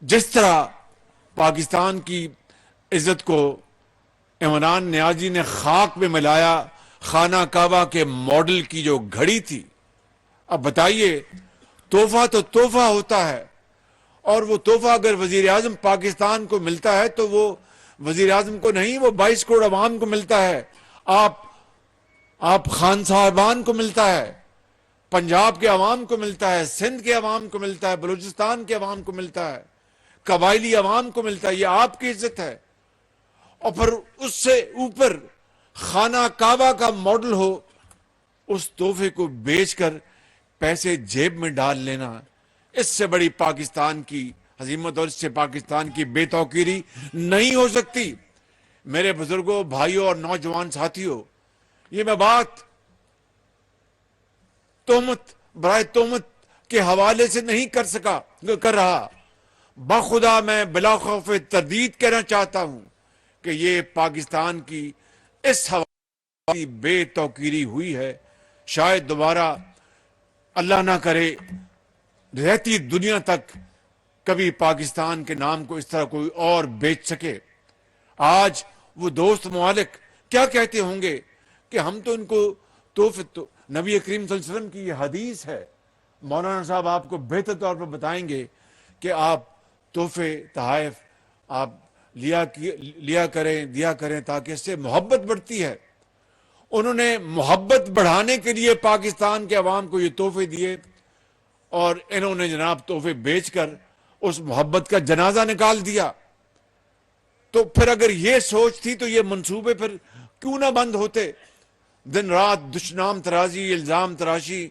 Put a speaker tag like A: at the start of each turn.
A: جس طرح پاکستان کی عزت کو عمران نیازی نے خاک میں ملایا، خانہ کعبہ کے ماڈل کی جو گھڑی تھی، اب بتائیے، تحفہ تو تحفہ ہوتا ہے، اور وہ تحفہ اگر وزیر اعظم پاکستان کو ملتا ہے تو وہ وزیر اعظم کو نہیں، وہ 22 کروڑ عوام کو ملتا ہے، آپ خان صاحبان کو ملتا ہے، پنجاب کے عوام کو ملتا ہے، سندھ کے عوام کو ملتا ہے، بلوچستان کے عوام کو ملتا ہے، قبائلی عوام کو ملتا ہے، یہ آپ کی عزت ہے۔ اور پھر اس سے اوپر خانہ کعبہ کا ماڈل ہو، اس تحفے کو بیچ کر پیسے جیب میں ڈال لینا، اس سے بڑی پاکستان کی عظمت اور اس سے پاکستان کی بے توقیری نہیں ہو سکتی۔ میرے بزرگوں، بھائیوں اور نوجوان ساتھیوں، یہ میں بات تہمت برائے تہمت کے حوالے سے نہیں کر رہا، بخدا میں بلا خوف تردید کہنا چاہتا ہوں کہ یہ پاکستان کی اس حوالے کی بے توقیری ہوئی ہے۔ شاید دوبارہ اللہ نہ کرے رہتی دنیا تک کبھی پاکستان کے نام کو اس طرح کوئی اور بیچ سکے۔ آج وہ دوست ممالک کیا کہتے ہوں گے کہ ہم تو ان کو تحفے، نبی کریم صلی اللہ علیہ وسلم کی یہ حدیث ہے، مولانا صاحب آپ کو بہتر طور پر بتائیں گے کہ آپ تحفے تحائف آپ دیا کریں تاکہ اس سے محبت بڑھتی ہے۔ انہوں نے محبت بڑھانے کے لیے پاکستان کے عوام کو یہ تحفے دیے، اور انہوں نے جناب تحفے بیچ کر اس محبت کا جنازہ نکال دیا۔ تو پھر اگر یہ سوچ تھی تو یہ منصوبے پھر کیوں نہ بند ہوتے؟ دن رات دشنام تراشی، الزام تراشی،